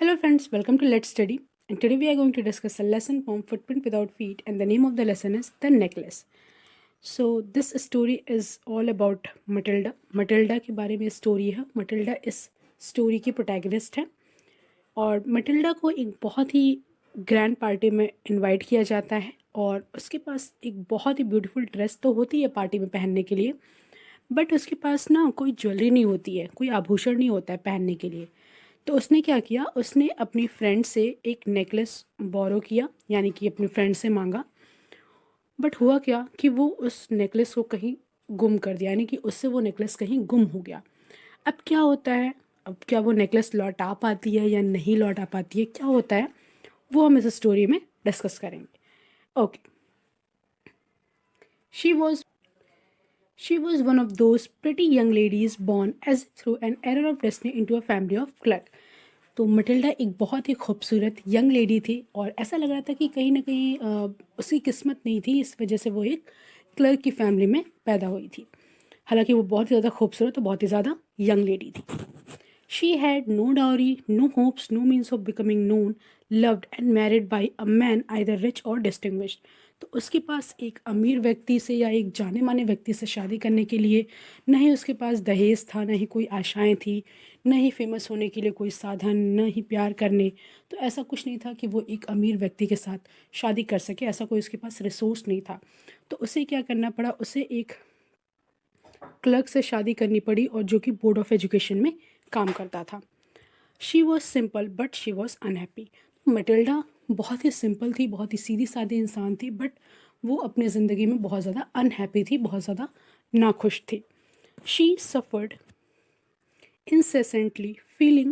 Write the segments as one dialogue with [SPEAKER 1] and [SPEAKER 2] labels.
[SPEAKER 1] Hello friends, welcome to Let's Study. And today we are going to discuss a lesson from Footprint Without Feet, and the name of the lesson is The Necklace. So this story is all about Matilda. Matilda के बारे में story है. Matilda इस story की protagonist है और Matilda को एक बहुत ही ग्रैंड पार्टी में इनवाइट किया जाता है और उसके पास एक बहुत ही ब्यूटीफुल ड्रेस तो होती है पार्टी में पहनने के लिए, बट उसके पास ना कोई ज्वेलरी नहीं होती है, कोई आभूषण नहीं होता है पहनने के लिए. तो उसने क्या किया, उसने अपनी फ्रेंड से एक नेकलेस बोरो किया, यानी कि अपनी फ्रेंड से मांगा. बट हुआ क्या कि वो उस नेकलेस को कहीं गुम कर दिया, यानी कि उससे वो नेकलेस कहीं गुम हो गया. अब क्या होता है, अब क्या वो नेकलेस लौट आ पाती है या नहीं लौट आ पाती है, क्या होता है वो हम इस स्टोरी में डिस्कस करेंगे. Okay. She was She was one of those pretty young ladies born as through an error of destiny into a family of clerk. तो मटिल्डा एक बहुत ही खूबसूरत यंग लेडी थी और ऐसा लग रहा था कि कहीं ना कहीं उसकी किस्मत नहीं थी, इस वजह से वो एक क्लर्क की फैमिली में पैदा हुई थी. हालांकि वो बहुत ही ज़्यादा खूबसूरत और बहुत ही ज़्यादा यंग लेडी थी. She had no dowry, no hopes, no means of becoming known, loved and married by a man either rich or distinguished. तो उसके पास एक अमीर व्यक्ति से या एक जाने माने व्यक्ति से शादी करने के लिए न ही उसके पास दहेज था, न ही कोई आशाएं थी, न ही फेमस होने के लिए कोई साधन, न ही प्यार करने. तो ऐसा कुछ नहीं था कि वो एक अमीर व्यक्ति के साथ शादी कर सके, ऐसा कोई उसके पास रिसोर्स नहीं था. तो उसे क्या करना पड़ा, उसे एक क्लर्क से शादी करनी पड़ी और जो कि बोर्ड ऑफ एजुकेशन में काम करता था. She was simple but she was unhappy. Matilda बहुत ही सिंपल थी, बहुत ही सीधी सादी इंसान थी, बट वो अपने ज़िंदगी में बहुत ज़्यादा अनहैप्पी थी, बहुत ज़्यादा नाखुश थी. She suffered incessantly feeling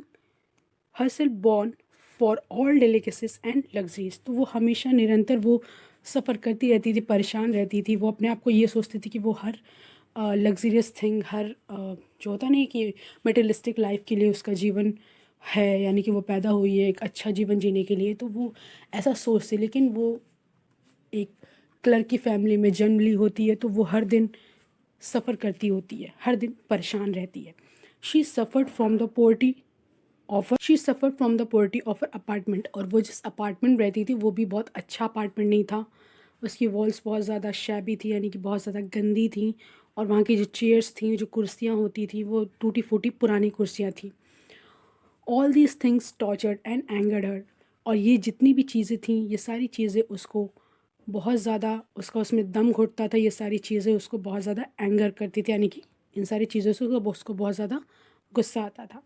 [SPEAKER 1] herself born for all delicacies and luxuries. तो वो हमेशा निरंतर वो सफ़र करती रहती थी, परेशान रहती थी. वो अपने आप को ये सोचती थी कि वो हर लग्जरियस थिंग, हर जो होता नहीं कि मटेरियलिस्टिक लाइफ के लिए उसका जीवन है, यानी कि वो पैदा हुई है एक अच्छा जीवन जीने के लिए, तो वो ऐसा सोचती. लेकिन वो एक क्लर्क की फैमिली में जन्म ली होती है, तो वो हर दिन सफ़र करती होती है, हर दिन परेशान रहती है. She suffered from the poverty of apartment. और वो जिस अपार्टमेंट में रहती थी वो भी बहुत अच्छा अपार्टमेंट नहीं था. उसकी वॉल्स बहुत ज़्यादा शैबी थी, यानी कि बहुत ज़्यादा गंदी थी, और वहाँ की जो चेयर्स थी, जो कुर्सियाँ होती थी, वो टूटी फूटी पुरानी कुर्सियाँ थी. All these things tortured and angered her. और ये जितनी भी चीज़ें थीं, ये सारी चीज़ें उसको बहुत ज़्यादा, उसका उसमें दम घुटता था. ये सारी चीज़ें उसको बहुत ज़्यादा एंगर करती थी, यानी कि इन सारी चीज़ों से उसको बहुत ज़्यादा गुस्सा आता था.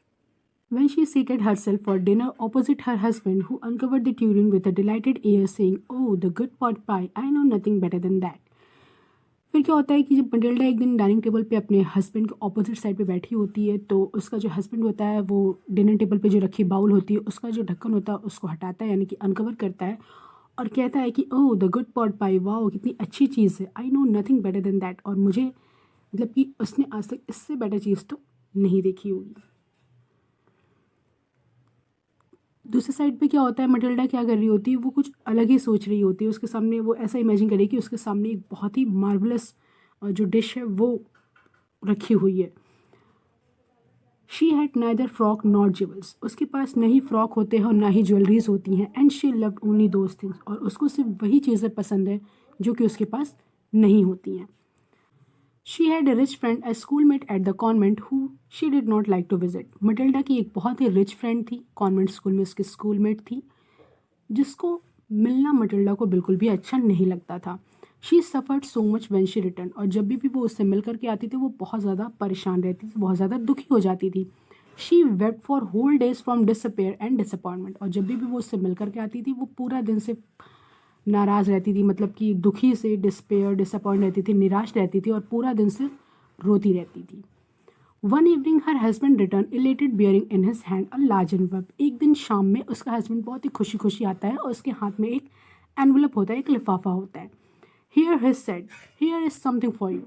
[SPEAKER 1] When she seated herself for dinner opposite her husband, who uncovered the tureen with a delighted air, saying, "Oh, the good pot pie! I know nothing better than that." फिर क्या होता है कि जब मटिल्डा एक दिन डाइनिंग टेबल पे अपने हस्बैंड के ऑपोजिट साइड पे बैठी होती है, तो उसका जो हस्बैंड होता है वो डिनर टेबल पे जो रखी बाउल होती है उसका जो ढक्कन होता है उसको हटाता है, यानी कि अनकवर करता है, और कहता है कि ओह the good pot pi, wow कितनी अच्छी चीज़ है, I know nothing better than that. और मुझे मतलब कि उसने आज तक इससे बेटर चीज़ तो नहीं देखी होगी. दूसरी साइड पे क्या होता है, मटिल्डा क्या कर रही होती है, वो कुछ अलग ही सोच रही होती है. उसके सामने वो ऐसा इमेजिन करे कि उसके सामने एक बहुत ही मार्वलस जो डिश है वो रखी हुई है. She had neither frock not jewels. उसके पास नहीं फ्रॉक होते हैं और ना ही ज्वेलरीज होती हैं. And she loved only those things. और उसको सिर्फ वही चीज़ें पसंद है जो कि उसके पास नहीं होती हैं. She had a rich friend, a schoolmate at the convent, who she did not like to visit. Matilda की एक बहुत ही रिच फ्रेंड थी, कॉन्वेंट स्कूल में उसकी स्कूलमेट थी, जिसको मिलना मटिल्डा को बिल्कुल भी अच्छा नहीं लगता था. She suffered so much when she return. और जब भी वो उससे मिल करके आती थी वो बहुत ज़्यादा परेशान रहती थी, बहुत ज़्यादा दुखी हो जाती थी. She wept for whole days from disappear and disappointment. और जब भी वो उससे मिल करके आती थी वो पूरा दिन से नाराज़ रहती थी, मतलब कि दुखी से, डिस्पेयर, डिसअपॉइंट रहती थी, निराश रहती थी और पूरा दिन से रोती रहती थी. One evening her husband return elated bearing in his hand a large envelope. एक दिन शाम में उसका हस्बैंड बहुत ही खुशी खुशी आता है और उसके हाथ में एक एनवलप होता है, एक लिफाफा होता है. Here his said, here is something for you.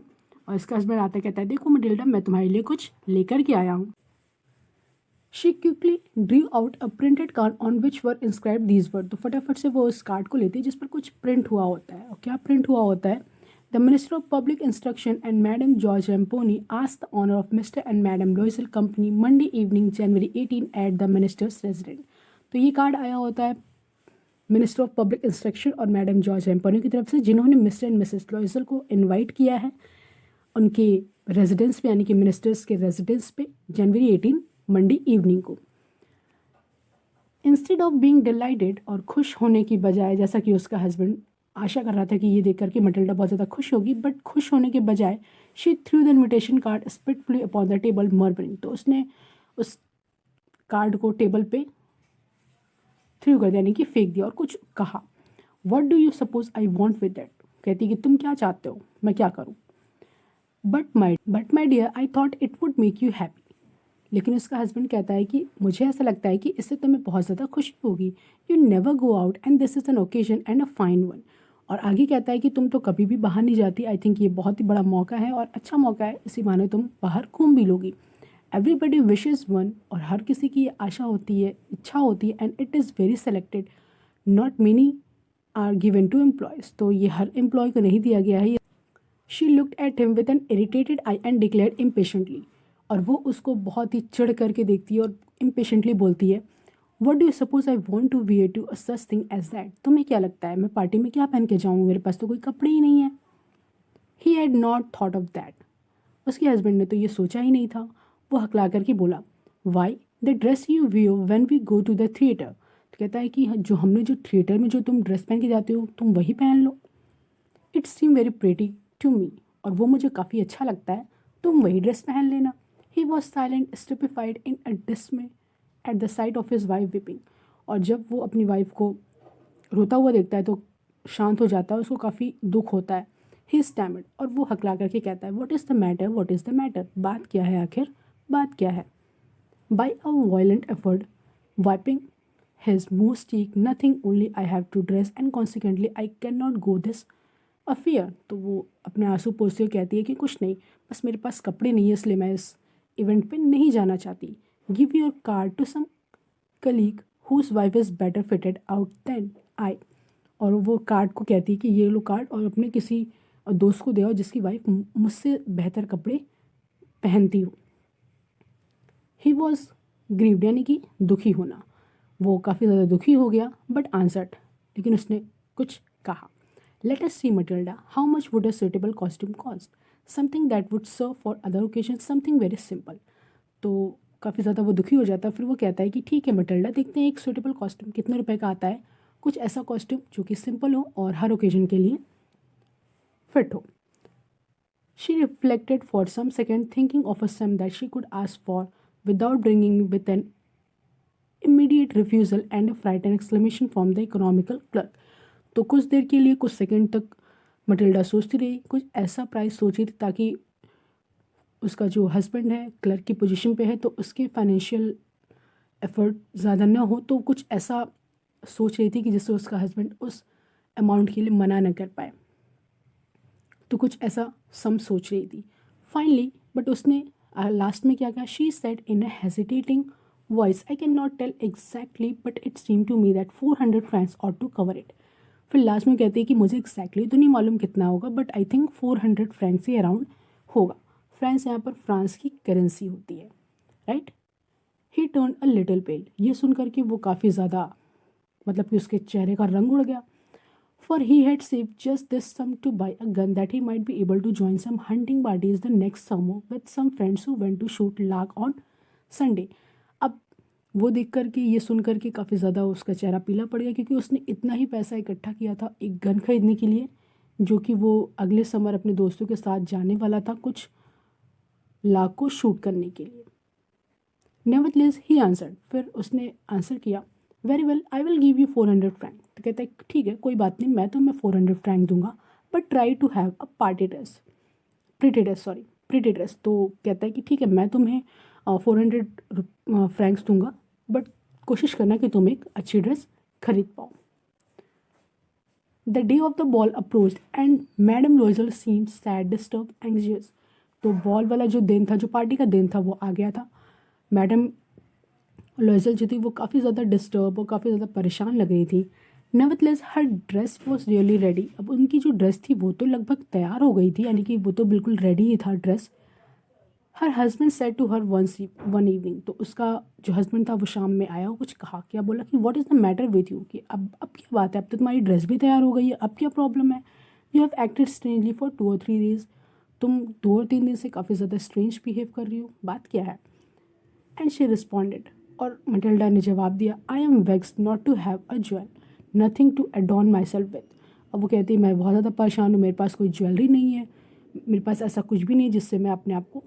[SPEAKER 1] और इसका हस्बैंड आता है, कहता है, देखो मटिल्डा, मैं तुम्हारे लिए कुछ लेकर के आया हूँ. She quickly Drew out a printed card on which were inscribe these word. तो फटाफट से वो उस कार्ड को लेती है जिस पर कुछ प्रिंट हुआ होता है. और क्या प्रिंट हुआ होता है, the minister of public instruction and madam George Ramponneau ask the honour of mister and madam Loisel company Monday evening January 18 at the minister's resident. तो ये कार्ड आया होता है मिनिस्टर ऑफ पब्लिक इंस्ट्रक्शन और madam George Ramponneau की तरफ से, जिन्होंने मिस्टर एंड मिसेस लॉयजल को इनवाइट किया है उनके रेजिडेंस पे, यानी कि मिनिस्टर्स के रेजिडेंस पे, जनवरी 18 मंडे इवनिंग को। इंस्टेड ऑफ बीइंग डिलाइटेड, और खुश होने की बजाय, जैसा कि उसका हस्बैंड आशा कर रहा था कि ये देख करके मटिल्डा बहुत ज़्यादा खुश होगी, बट खुश होने के बजाय she threw the invitation card spitefully upon the table murmuring, तो उसने उस कार्ड को टेबल पे थ्रू कर दिया, यानी कि फेंक दिया और कुछ कहा। What do you suppose I want with that, कहती कि तुम क्या चाहते हो, मैं क्या करूँ। But my dear I thought it would make you happy, लेकिन उसका हस्बैंड कहता है कि मुझे ऐसा लगता है कि इससे तुम्हें बहुत ज़्यादा खुशी होगी। You never go out and this is an occasion and a fine one, और आगे कहता है कि तुम तो कभी भी बाहर नहीं जाती, आई थिंक ये बहुत ही बड़ा मौका है और अच्छा मौका है, इसी बहाने तुम बाहर घूम भी लोगी। एवरीबडी विशेज़ वन, और हर किसी की आशा होती है, इच्छा होती है, and it is very selected, not many are given to employees, तो ये हर एम्प्लॉय को नहीं दिया गया है। She looked at him with an irritated eye and declared impatiently, और वो उसको बहुत ही चिढ़ करके देखती है और इम्पेशेंटली बोलती है, what do you suppose I want to wear to a such thing as that, तुम्हें क्या लगता है मैं पार्टी में क्या पहन के जाऊँ, मेरे पास तो कोई कपड़े ही नहीं है। He had not thought of that, उसके हस्बैंड ने तो ये सोचा ही नहीं था। वो हकला करके बोला, why the dress you wear when we go to the theatre, तो कहता है कि जो थिएटर में जो तुम ड्रेस पहन के जाते हो तुम वही पहन लो। It seem very pretty to me, और वो मुझे काफ़ी अच्छा लगता है, तुम वही ड्रेस पहन लेना। He was silent stupefied in a डिसमे at the site of his wife weeping, और जब वो अपनी वाइफ को रोता हुआ देखता है तो शांत हो जाता है, उसको काफ़ी दुख होता है। ही स्टैमर्ड, और वो हकला करके कहता है, what is the matter, what is the matter, बात क्या है आखिर, बात क्या है। By a violent effort wiping his most cheek, nothing only I have to dress and consequently I can not go this affair, तो वो अपने आंसू पोंछते हुए कहती है कि कुछ नहीं, बस मेरे पास कपड़े नहीं है इसलिए मैं इस इवेंट पे नहीं जाना चाहती। Give your card to some colleague whose wife is better fitted out than I, और वो कार्ड को कहती है कि ये लो कार्ड और अपने किसी दोस्त को दे आओ जिसकी वाइफ मुझसे बेहतर कपड़े पहनती हो। ही वॉज ग्रीव्ड, यानी कि दुखी होना, वो काफ़ी ज़्यादा दुखी हो गया, बट आंसर्ड, लेकिन उसने कुछ कहा। Let us see Matilda, how much would a suitable costume cost, something that would serve for other occasion, something very simple. तो काफ़ी ज़्यादा वो दुखी हो जाता है, फिर वो कहता है कि ठीक है मटिल्डा, देखते हैं एक सूटेबल कॉस्ट्यूम कितने रुपए का आता है, कुछ ऐसा कॉस्ट्यूम जो कि सिंपल हो और हर ओकेजन के लिए फिट हो। She reflected for some second, thinking of a sum that she could ask for without bringing with an immediate refusal and a frightened exclamation from the economical clerk, तो कुछ देर के लिए, कुछ सेकंड तक Matilda सोचती रही, कुछ ऐसा प्राइस सोची थी ताकि उसका जो हस्बैंड है क्लर्क की पोजीशन पे है तो उसके फाइनेंशियल एफर्ट ज़्यादा ना हो, तो कुछ ऐसा सोच रही थी कि जिससे उसका हस्बैंड उस अमाउंट के लिए मना न कर पाए, तो कुछ ऐसा सम सोच रही थी। फाइनली, बट उसने लास्ट में क्या कहा, she said in a hesitating voice, I can not tell exactly but it seem to me that 400 francs ought to cover it. फिर लास्ट में कहती है कि मुझे एग्जैक्टली तो नहीं मालूम कितना होगा, बट आई थिंक 400 फ्रैंक्स ही अराउंड होगा। फ्रांस यहाँ पर फ्रांस की करेंसी होती है, right. He turn a little pale, ये सुन करके वो काफ़ी ज़्यादा, मतलब कि उसके चेहरे का रंग उड़ गया। For he had saved just this sum to buy a gun that he might be able to join some hunting parties the next summer with some friends who went to shoot lark on Sunday। अब वो देख करके, ये सुन करके काफ़ी ज़्यादा उसका चेहरा पीला पड़ गया, क्योंकि उसने इतना ही पैसा इकट्ठा किया था एक गन खरीदने के लिए, जो कि वो अगले समर अपने दोस्तों के साथ जाने वाला था कुछ लाख को शूट करने के लिए। नेवरदलेस ही आंसर्ड, फिर उसने आंसर किया, very well I will give you 400 Frank. तो कहता है ठीक है कोई बात नहीं, मैं तुम्हें 400 फ्रैंक दूंगा, but try to have a party dress, pretty dress. तो कहता है कि ठीक है मैं तुम्हें 400 फ्रैंक्स दूंगा, बट कोशिश करना कि तुम एक अच्छी ड्रेस खरीद पाओ। The day of the ball approached and madam Loisel seemed sad, disturbed, anxious. तो बॉल वाला जो दिन था, जो पार्टी का दिन था, वो आ गया था। मैडम लॉयजल जो थी वो काफ़ी ज़्यादा डिस्टर्ब और काफ़ी ज़्यादा परेशान लग रही थी। Nevertheless her dress was really ready, अब उनकी जो ड्रेस थी वो तो लगभग तैयार हो गई थी, यानी कि वो तो बिल्कुल रेडी ही था dress. Her husband said to her one evening, तो उसका जो हस्बैंड था वो शाम में आया, वो कुछ कहा, क्या बोला कि what is the matter with you, कि अब क्या बात है, अब तो तुम्हारी ड्रेस भी तैयार हो गई है, अब क्या प्रॉब्लम है, you have acted strangely for 2 और 3 डेज, तुम 2 और 3 दिन से काफ़ी ज़्यादा स्ट्रेंज बिहेव कर रही हो, बात क्या है। एंड शी रिस्पॉन्डेड, और मटिल्डा ने जवाब दिया, I am vexed not to have a jewel, nothing to adorn myself with. अब वो कहती है मैं बहुत ज़्यादा परेशान हूँ, मेरे पास कोई ज्वेलरी नहीं है, मेरे पास ऐसा कुछ भी नहीं जिससे मैं अपने आप को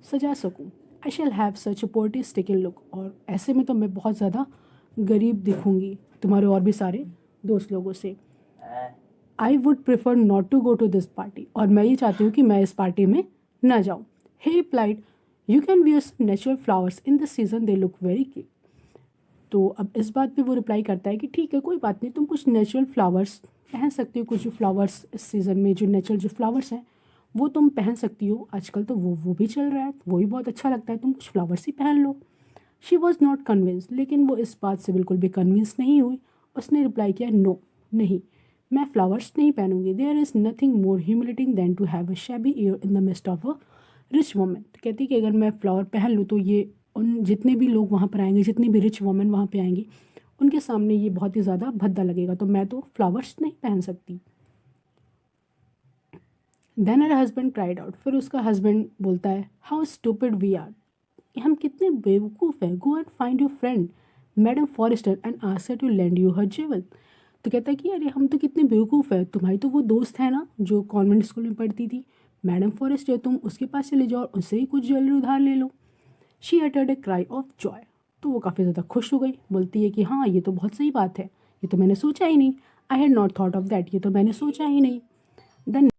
[SPEAKER 1] सजा सकूं। आई shall have such a पोर्टी स्टिकन look, और ऐसे में तो मैं बहुत ज़्यादा गरीब दिखूंगी तुम्हारे और भी सारे दोस्त लोगों से। I would prefer not to go to this party, और मैं ये चाहती हूँ कि मैं इस पार्टी में ना जाऊँ। ही replied, you can wear natural flowers in this season, they look very cute. तो अब इस बात पे वो रिप्लाई करता है कि ठीक है, कोई बात नहीं, तुम कुछ नेचुरल फ्लावर्स पहन सकती हो, कुछ जो फ्लावर्स इस सीज़न में जो नेचुरल जो फ्लावर्स हैं वो तुम पहन सकती हो, आजकल तो वो भी चल रहा है, वो भी बहुत अच्छा लगता है, तुम कुछ फ्लावर्स ही पहन लो। शी वॉज नॉट कन्विंस, लेकिन वो इस बात से बिल्कुल भी कन्विंस नहीं हुई। उसने रिप्लाई किया, नो, नहीं, मैं फ्लावर्स नहीं पहनूंगी। There is nothing more humiliating than to have a shabby year in the mist of a rich women. तो कहती कि अगर मैं फ्लावर पहन लूँ तो ये उन जितने भी लोग वहाँ पर आएंगे, जितनी भी रिच वोमेन वहाँ पे आएंगी, उनके सामने ये बहुत ही ज़्यादा भद्दा लगेगा, तो मैं तो फ्लावर्स नहीं पहन सकती। Then her husband cried out, फिर उसका हस्बैंड बोलता है, हाउ स्टूपिड वी आर, कि हम कितने बेवकूफ़ हैं। Go and find your friend madam Forester and ask her to lend you her jewel. तो कहता है कि अरे हम तो कितने बेवकूफ़ हैं, तुम्हारी तो वो दोस्त है ना जो कॉन्वेंट स्कूल में पढ़ती थी, मैडम फॉरेस्टर, तुम उसके पास चले जाओ और उससे ही कुछ ज्वेलरी उधार ले लो। She uttered a cry of joy, तो वो काफ़ी ज़्यादा खुश हो गई, बोलती है कि हाँ ये तो बहुत सही बात है, ये तो मैंने सोचा ही नहीं, I had not thought of that, ये तो मैंने सोचा ही नहीं। Then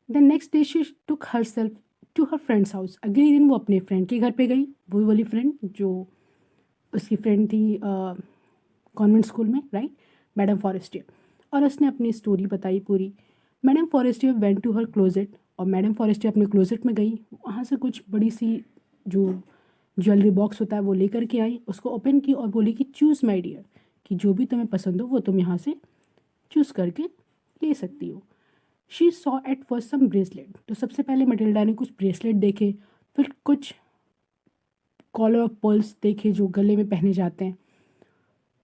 [SPEAKER 1] the next day she took herself to her friend's house, अगले दिन वो अपने फ्रेंड के घर पे गई, वही वाली फ्रेंड जो उसकी फ्रेंड थी कॉन्वेंट स्कूल में, राइट, मैडम फॉरेस्टियर। और उसने अपनी स्टोरी बताई पूरी। Madam Forestier went to her closet, और मैडम फॉरेस्टियर अपने क्लोजेट में गई, वहाँ से कुछ बड़ी सी जो ज्वेलरी बॉक्स होता है वो लेकर के आई, उसको ओपन की और बोली कि चूज़ माई डियर, कि जो भी तुम्हें पसंद हो वो तुम यहाँ से चूज़ करके ले सकती हो। She saw at first some bracelet, तो सबसे पहले मटिल्डा ने कुछ ब्रेसलेट देखे, फिर कुछ कॉलर ऑफ पर्ल्स देखे जो गले में पहने जाते हैं,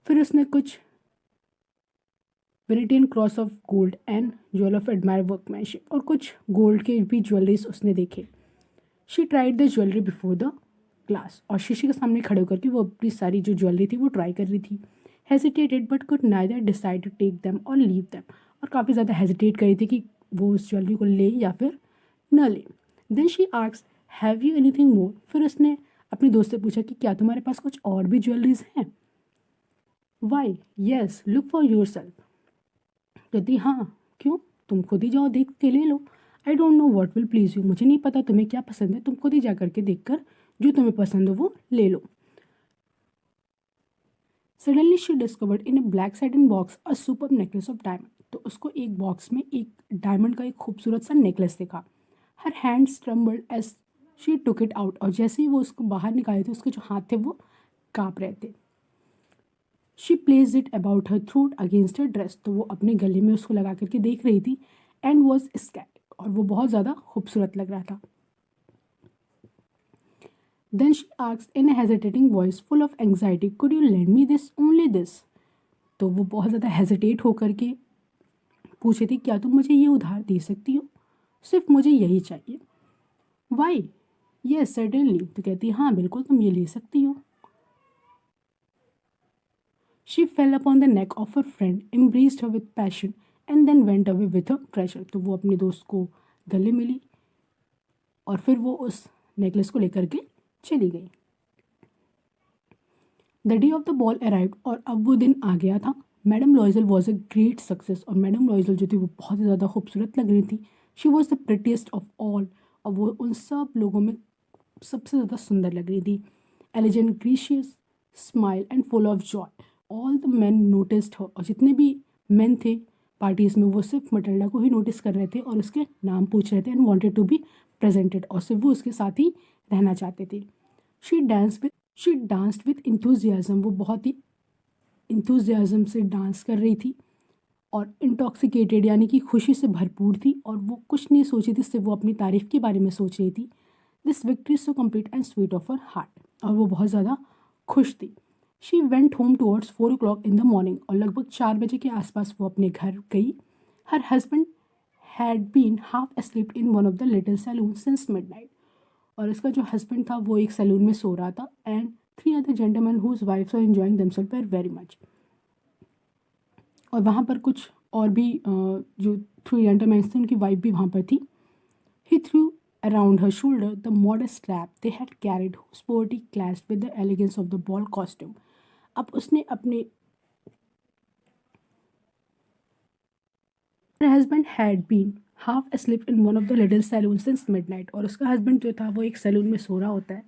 [SPEAKER 1] फिर उसने कुछ Venetian cross of gold and jewel of admire workmanship, और कुछ गोल्ड के भी ज्वेलरीज उसने देखे। She tried the jewellery before the glass, और शीशे के सामने खड़े होकर के वो अपनी सारी जो ज्वेलरी थी वो ट्राई कर रही थी। Hesitated but could neither decide to take them or leave them, और काफ़ी ज़्यादा हेजिटेट कर रही थी कि वो उस ज्वेलरी को ले या फिर न ले। Then she asked, have you anything more, फिर उसने अपनी दोस्त से पूछा कि क्या तुम्हारे पास कुछ और भी ज्वेलरीज हैं। Why, yes, look for yourself, कहती हाँ, क्यों, तुम खुद ही जाओ देख के ले लो। I don't know what will please you, मुझे नहीं पता तुम्हें क्या पसंद है, तुम खुद ही जा करके देख कर जो तुम्हें पसंद हो वो ले लो। Suddenly she discovered in a black satin box a super necklace of diamond, तो उसको एक बॉक्स में एक डायमंड का एक खूबसूरत सा नेकलेस दिखा। Her hands trembled as she took it out, और जैसे ही वो उसको बाहर निकाले थे उसके जो हाथ थे वो काँप रहे थे। She place it about her throat against her dress, तो वो अपने गले में उसको लगा करके देख रही थी। एंड वॉज स्कैट, और वो बहुत ज़्यादा खूबसूरत लग रहा था। Then she asked in hesitating voice full of anxiety, could you lend me this, only this, तो वो बहुत ज़्यादा हेजिटेट होकर के पूछी थी, क्या तुम मुझे ये उधार दे सकती हो, सिर्फ मुझे यही चाहिए। वाई, येस सर्टेनली, तो कहती हाँ बिल्कुल तुम ये ले सकती हो। She fell upon the neck of her friend, embraced her with passion and then went away with her treasure, तो वो अपने दोस्त को गले मिली और फिर वो उस नेकलेस को लेकर के चली गई। The day of the ball arrived, और अब वो दिन आ गया था। Madam लॉयजल was a great success, और मैडम लॉयजल जो थी वो बहुत ही ज़्यादा खूबसूरत लग रही थी। She was the prettiest of all, और वो उन सब लोगों में सबसे ज़्यादा सुंदर लग रही थी। Elegant, gracious, smile and full of joy, all the man noticed her, और जितने भी मैन थे पार्टीज़ में वो सिर्फ मटिल्डा को ही नोटिस कर रहे थे और उसके नाम पूछ रहे थे and wanted to be presented, और सिर्फ वो उसके साथ ही रहना चाहते थे। शी डांस्ड विथ इंथुजियाज़म, वो बहुत ही इंथुजियाज़म से डांस कर रही थी। और इंटॉक्सिकेटेड यानी कि खुशी से भरपूर थी और वो कुछ नहीं सोची थी, सिर्फ वो अपनी तारीफ के बारे में सोच रही थी। This victory so complete and sweet of her heart, और वो बहुत ज़्यादा खुश थी। She went home towards 4 o'clock in the morning, और लगभग 4 बजे के आसपास वो अपने घर गई। Her husband had been half asleep in one of the little saloon since midnight, और उसका जो हस्बैंड था वो एक सैलून में सो रहा था। And 3 other gentlemen whose wives were enjoying themselves were very much, और वहाँ पर कुछ और भी जो 3 gentlemen थे उनकी वाइफ भी वहाँ पर थी। He threw around her shoulder the modest strap they had carried, sporty clashed with the elegance of the ball costume. अब उसने अपने her husband had been half asleep in one of the little saloons since midnight, और उसका husband जो था वो एक salon में सो रहा होता है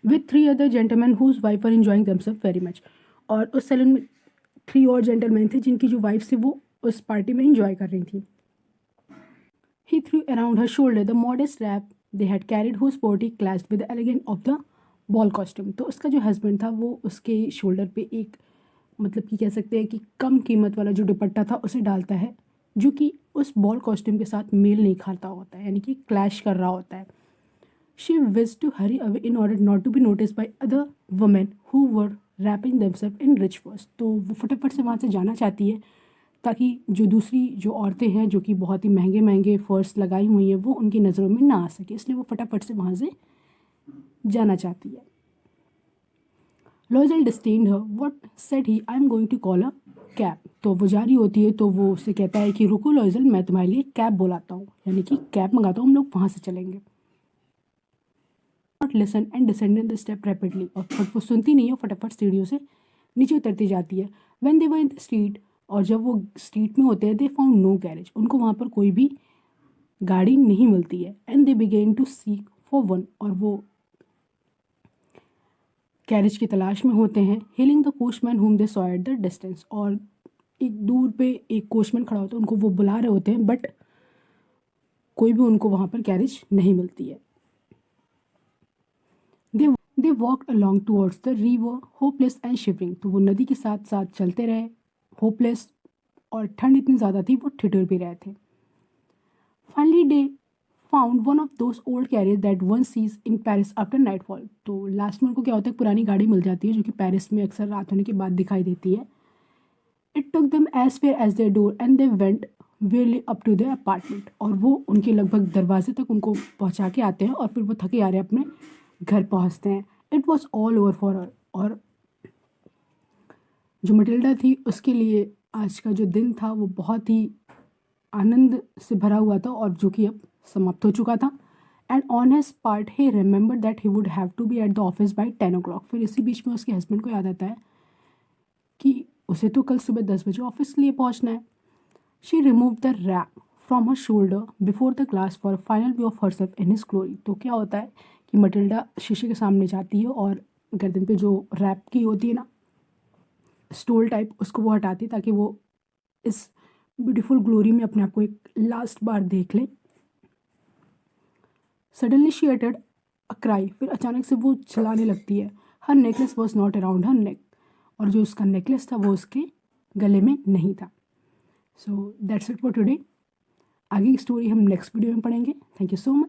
[SPEAKER 1] with 3 other gentlemen whose wife were enjoying themselves very much, और उस सैलून में 3 और जेंटलमैन थे जिनकी जो वाइफ थी वो उस पार्टी में इंजॉय कर रही थी। He threw around her shoulder the modest wrap they had carried, whose sporty clashed with the elegance of the ball costume. तो उसका जो हस्बैंड था वो उसके शोल्डर पे एक, मतलब कि कह सकते हैं कि कम कीमत वाला जो दुपट्टा था उसे डालता है, जो कि उस बॉल कॉस्ट्यूम के साथ मेल नहीं खाता होता है, यानी कि क्लैश कर रहा होता है। She wished to hurry away in order not to be noticed by other women who were wrapping themselves in rich furs. तो वो फटाफट से वहाँ से जाना चाहती है ताकि जो दूसरी जो औरतें हैं जो कि बहुत ही महंगे महंगे फर्स लगाई हुई हैं वो उनकी नज़रों में ना आ सके, इसलिए वो फटाफट से वहाँ से जाना चाहती है। Loisel detained her, what said he, I am going to call a cab. तो वो जा रही होती है तो वो उससे कहता है कि रुको लॉयजल, मैं तुम्हारे लिए कैब बुलाता हूँ, यानी कि कैब मंगाता हूँ, हम लोग वहाँ से चलेंगे। Not listen and descended the step rapidly, और वो सुनती नहीं है, फटाफट सीढ़ियों से नीचे उतरती जाती है। When they were in the street, और जब वो स्ट्रीट में होते हैं, दे फाउंड नो कैरेज, उनको वहाँ पर कोई भी गाड़ी नहीं मिलती है। And they began to seek for one, और वो कैरेज की तलाश में होते हैं। हेलिंग द कोचमैन हुम they saw at the distance, और एक दूर पे एक कोचमैन खड़ा होता है, उनको वो बुला रहे होते हैं, बट कोई भी उनको वहाँ पर कैरेज नहीं मिलती है। They walked along towards the river hopeless and shivering, तो वो नदी के साथ साथ चलते रहे, होपलेस, और ठंड इतनी ज़्यादा थी वो ठिठुर भी रहे थे। Finally they found one of those old carrier that one sees in Paris after nightfall, तो लास्ट में उनको क्या होता है, पुरानी गाड़ी मिल जाती है जो कि पेरिस में अक्सर रात होने के बाद दिखाई देती है। It took them as far as their door and they went wearily up to their apartment, और वो उनके लगभग दरवाजे तक उनको पहुंचा के आते हैं और फिर वो थके आ रहे अपने घर पहुंचते हैं। It was all over for her, और जो मटिल्डा थी उसके लिए आज का जो दिन था वो बहुत ही आनंद से भरा हुआ था, और जो कि अब समाप्त हो चुका था। And on his part he remember that he would have to be at the office by 10 o'clock, फिर इसी बीच में उसके हस्बैंड को याद आता है कि उसे तो कल सुबह 10 बजे ऑफिस के लिए पहुंचना है। She remove the wrap from her shoulder before the glass for final view of herself in his glory, तो क्या होता है कि मटिल्डा शीशे के सामने जाती है और गर्दन पे जो रैप की होती है ना, स्टोल टाइप, उसको वो हटाती है ताकि वो इस ब्यूटीफुल ग्लोरी में अपने आप को एक लास्ट बार देख ले। Suddenly she uttered a cry, फिर अचानक से वो चिल्लाने लगती है। हर नेकलेस वॉज नॉट अराउंड हर नेक, और जो उसका नेकलेस था वो उसके गले में नहीं था। So that's it for today. आगे की स्टोरी हम नेक्स्ट वीडियो में पढ़ेंगे। Thank you so much.